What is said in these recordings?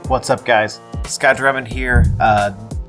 What's up, guys? Scott Drummond here.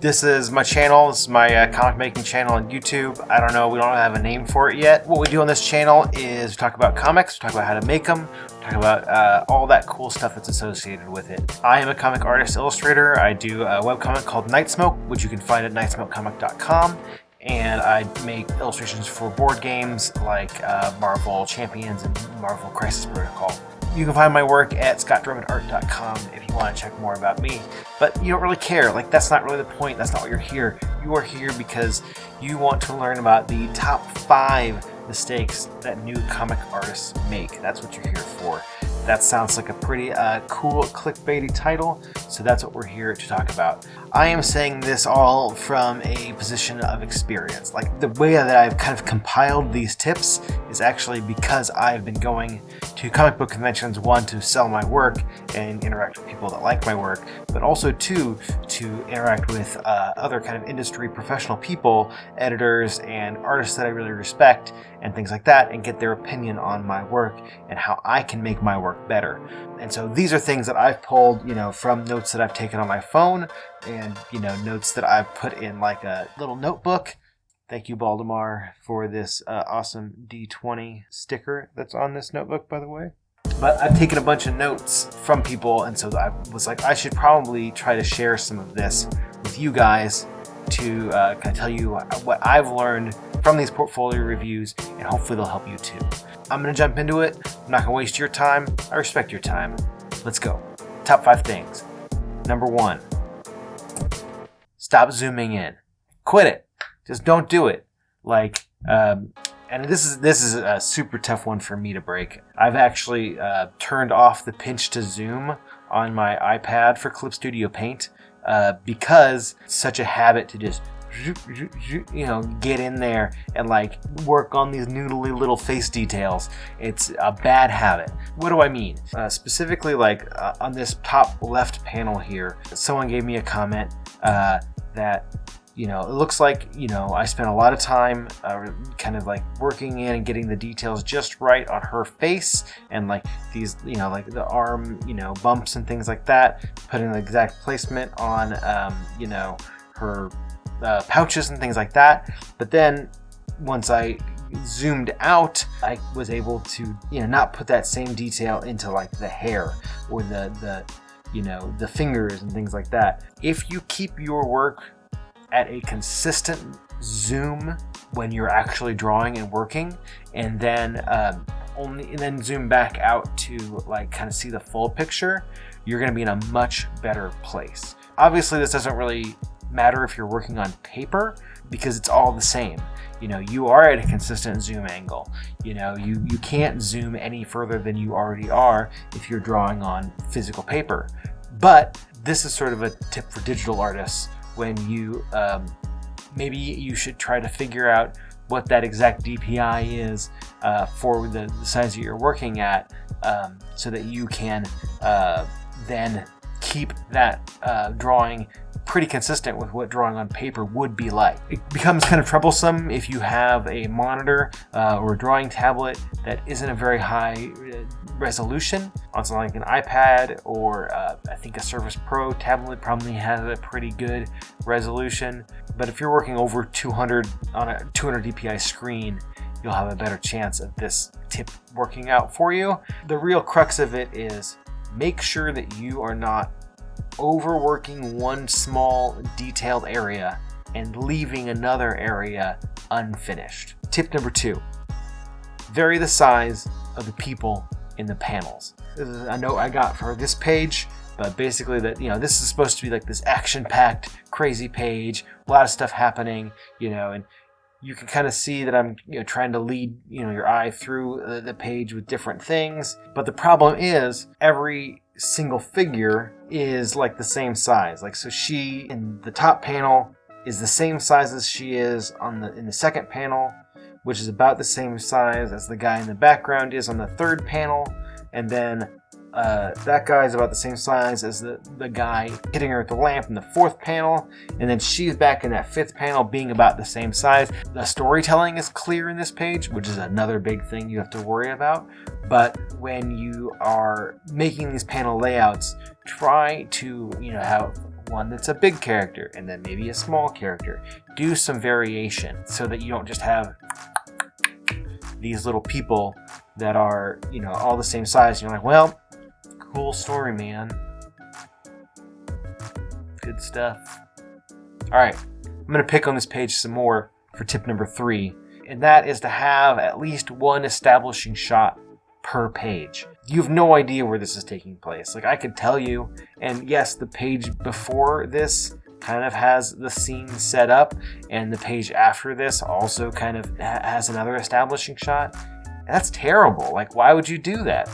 This is my channel. This is my comic making channel on YouTube. I don't know, we don't have a name for it yet. What we do on this channel is we talk about comics, we talk about how to make them, we talk about all that cool stuff that's associated with it. I am a comic artist illustrator. I do a webcomic called Night Smoke, which you can find at nightsmokecomic.com. And I make illustrations for board games like Marvel Champions and Marvel Crisis Protocol. You can find my work at scottdrummondart.com if you want to check more about me. But you don't really care. Like, that's not really the point. That's not why you're here. You are here because you want to learn about the top 5 mistakes that new comic artists make. That's what you're here for. That sounds like a pretty cool clickbaity title, so that's what we're here to talk about. I am saying this all from a position of experience. Like, the way that I've kind of compiled these tips is actually because I've been going to comic book conventions, one, to sell my work and interact with people that like my work, but also two, to interact with other kind of industry professional people, editors and artists that I really respect and things like that, and get their opinion on my work and how I can make my work better. And so these are things that I've pulled, from notes that I've taken on my phone and, notes that I've put in like a little notebook. Thank you, Baldemar, for this awesome D20 sticker that's on this notebook, by the way. But I've taken a bunch of notes from people, and so I was like, I should probably try to share some of this with you guys to kind of tell you what I've learned from these portfolio reviews, and hopefully they'll help you too. I'm going to jump into it. I'm not going to waste your time. I respect your time. Let's go. Top 5 things. Number 1, stop zooming in. Quit it. Just don't do it. And this is a super tough one for me to break. I've actually turned off the pinch to zoom on my iPad for Clip Studio Paint because it's such a habit to just get in there and work on these noodly little face details. It's a bad habit. What do I mean? Specifically, on this top left panel here, someone gave me a comment that it looks like, I spent a lot of time working in and getting the details just right on her face and these, the arm, bumps and things like that, putting the exact placement on, her pouches and things like that. But then once I zoomed out, I was able to, not put that same detail into the hair or the fingers and things like that. If you keep your work at a consistent zoom when you're actually drawing and working, and then zoom back out to kind of see the full picture, you're going to be in a much better place. Obviously, this doesn't really matter if you're working on paper because it's all the same. You are at a consistent zoom angle. You can't zoom any further than you already are if you're drawing on physical paper. But this is sort of a tip for digital artists. When you maybe you should try to figure out what that exact DPI is for the size that you're working at, so that you can then keep that drawing pretty consistent with what drawing on paper would be like. It becomes kind of troublesome if you have a monitor or a drawing tablet that isn't a very high resolution. On something like an iPad or I think a Surface Pro tablet probably has a pretty good resolution. But if you're working over 200 on a 200 DPI screen, you'll have a better chance of this tip working out for you. The real crux of it is make sure that you are not overworking one small detailed area and leaving another area unfinished. Tip number 2, vary the size of the people in the panels. This is a note I got for this page, but basically that, this is supposed to be this action-packed, crazy page, a lot of stuff happening, and you can kind of see that I'm trying to lead your eye through the page with different things. But the problem is every single figure is the same size. So she in the top panel is the same size as she is in the second panel, which is about the same size as the guy in the background is on the third panel, and then that guy is about the same size as the guy hitting her with the lamp in the fourth panel, and then she's back in that fifth panel being about the same size. The storytelling is clear in this page, which is another big thing you have to worry about. But when you are making these panel layouts, try to, have one that's a big character and then maybe a small character. Do some variation so that you don't just have these little people that are, all the same size. You're like, well, cool story, man. Good stuff. All right, I'm going to pick on this page some more for tip number 3, and that is to have at least one establishing shot per page. You have no idea where this is taking place. Like, I could tell you, and yes, the page before this kind of has the scene set up, and the page after this also kind of has another establishing shot. That's terrible. Like, why would you do that?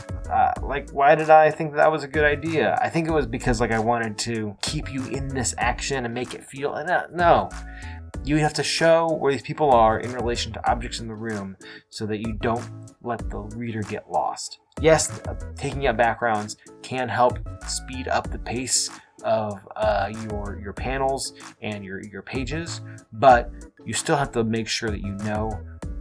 Why did I think that was a good idea? I think it was because, I wanted to keep you in this action and make it feel... No. You have to show where these people are in relation to objects in the room so that you don't let the reader get lost. Yes, taking out backgrounds can help speed up the pace of your panels and your pages, but you still have to make sure that you know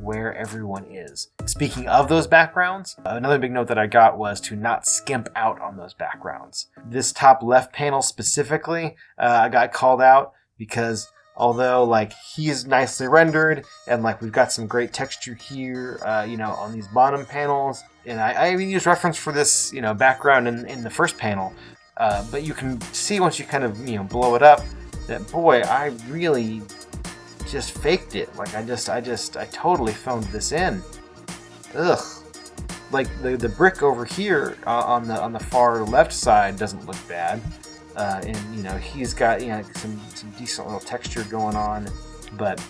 where everyone is. Speaking of those backgrounds, another big note that I got was to not skimp out on those backgrounds. This top left panel specifically, I got called out because although he is nicely rendered and we've got some great texture here, on these bottom panels, and I even used reference for this, background in the first panel, but you can see once you kind of, blow it up that, boy, I really just faked it. I totally phoned this in. Ugh. The brick over here on the far left side doesn't look bad. And he's got some decent little texture going on, but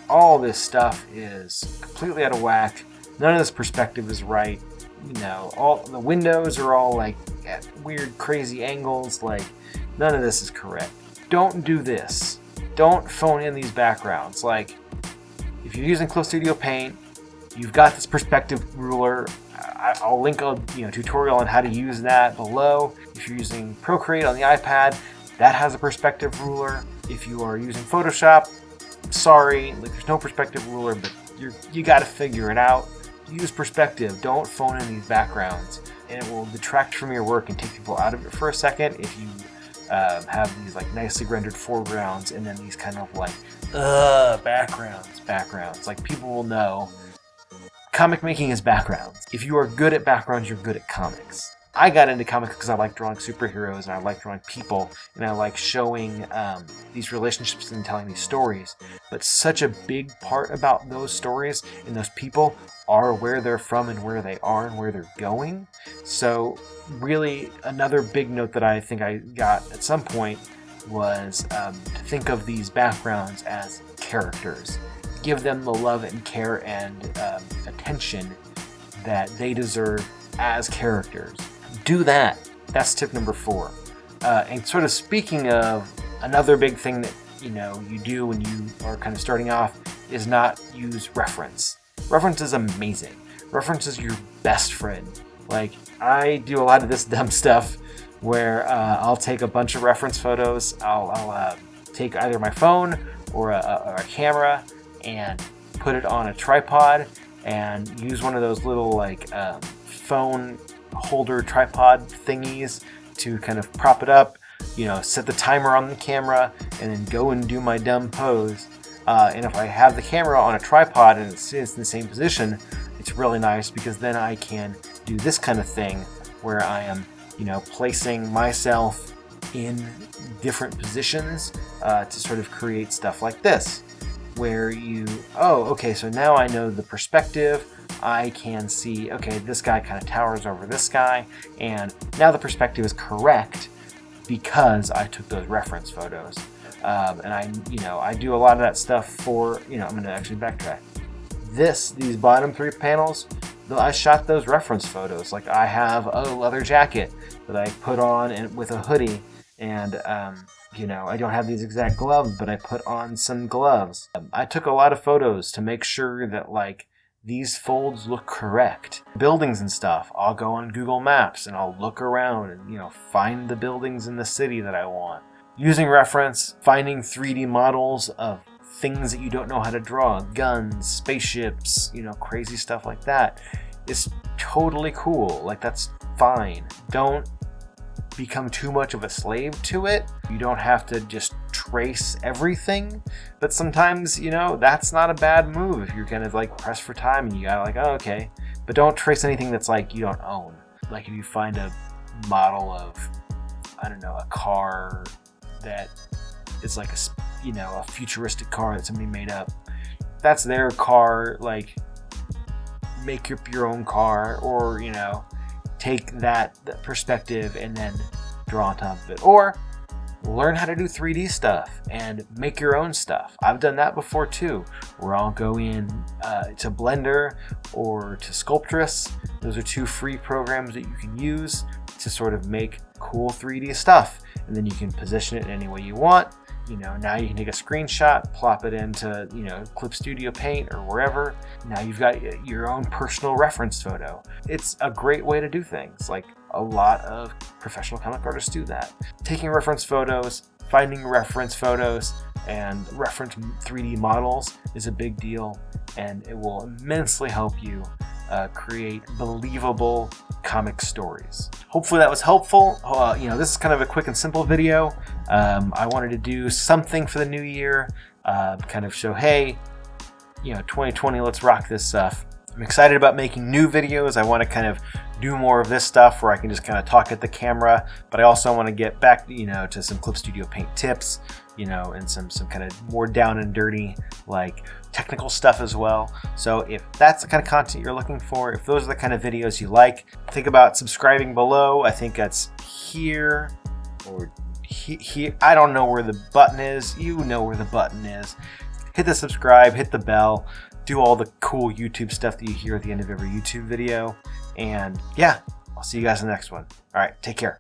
all this stuff is completely out of whack. None of this perspective is right. All the windows are all at weird, crazy angles. None of this is correct. Don't do this. Don't phone in these backgrounds. If you're using Close Studio Paint, you've got this perspective ruler. I'll link a tutorial on how to use that below. If you're using Procreate on the iPad, that has a perspective ruler. If you are using Photoshop, sorry, there's no perspective ruler, but you got to figure it out. Use perspective. Don't phone in these backgrounds, and it will detract from your work and take people out of it for a second if you have these nicely rendered foregrounds and then these kind of backgrounds. People will know. Comic making is backgrounds. If you are good at backgrounds, you're good at comics. I got into comics because I like drawing superheroes and I like drawing people and I like showing these relationships and telling these stories. But such a big part about those stories and those people are where they're from and where they are and where they're going. So really another big note that I think I got at some point was to think of these backgrounds as characters. Give them the love and care and attention that they deserve as characters. Do that. That's tip number 4. And sort of speaking of another big thing that you do when you are kind of starting off is not use reference. Reference is amazing. Reference is your best friend. I do a lot of this dumb stuff where I'll take a bunch of reference photos. I'll take either my phone or a camera and put it on a tripod and use one of those little phone holder tripod thingies to kind of prop it up, set the timer on the camera and then go and do my dumb pose. And if I have the camera on a tripod and it's in the same position, it's really nice because then I can do this kind of thing where I am, placing myself in different positions to sort of create stuff like this. Where so now I know the perspective. I can see, okay, this guy kind of towers over this guy, and now the perspective is correct because I took those reference photos. And I do a lot of that stuff for, I'm going to actually backtrack. These bottom 3 panels, I shot those reference photos. I have a leather jacket that I put on and with a hoodie, and I don't have these exact gloves, but I put on some gloves. I took a lot of photos to make sure that these folds look correct. Buildings and stuff, I'll go on Google Maps and I'll look around and find the buildings in the city that I want. Using reference, finding 3D models of things that you don't know how to draw, guns, spaceships, crazy stuff like that is totally cool. That's fine. Don't become too much of a slave to it. You don't have to just trace everything, but sometimes, you know, that's not a bad move if you're kind of like pressed for time and you gotta like, oh, okay. But don't trace anything that's like you don't own. Like if you find a model of, I don't know, a car that is like a futuristic car that somebody made up. That's their car. Like, make up your own car, or you know, take that perspective and then draw on top of it, or learn how to do 3D stuff and make your own stuff. I've done that before too, where I'll go in to Blender or to Sculptress. Those are two free programs that you can use to sort of make cool 3D stuff, and then you can position it in any way you want. You know, now you can take a screenshot, plop it into, you know, Clip Studio Paint or wherever. Now you've got your own personal reference photo. It's a great way to do things. Like, a lot of professional comic artists do that. Taking reference photos, finding reference photos, and reference 3D models is a big deal, and it will immensely help you create believable comic stories. Hopefully that was helpful. You know, this is kind of a quick and simple video. I wanted to do something for the new year, kind of show, hey, you know, 2020, let's rock this stuff. I'm excited about making new videos. I want to kind of do more of this stuff where I can just kind of talk at the camera, but I also want to get back, you know, to some Clip Studio Paint tips, you know, and some kind of more down and dirty, like technical stuff as well. So if that's the kind of content you're looking for, if those are the kind of videos you like, think about subscribing below. I think that's here or here. I don't know where the button is. You know where the button is. Hit the subscribe, hit the bell, do all the cool YouTube stuff that you hear at the end of every YouTube video. And yeah, I'll see you guys in the next one. All right, take care.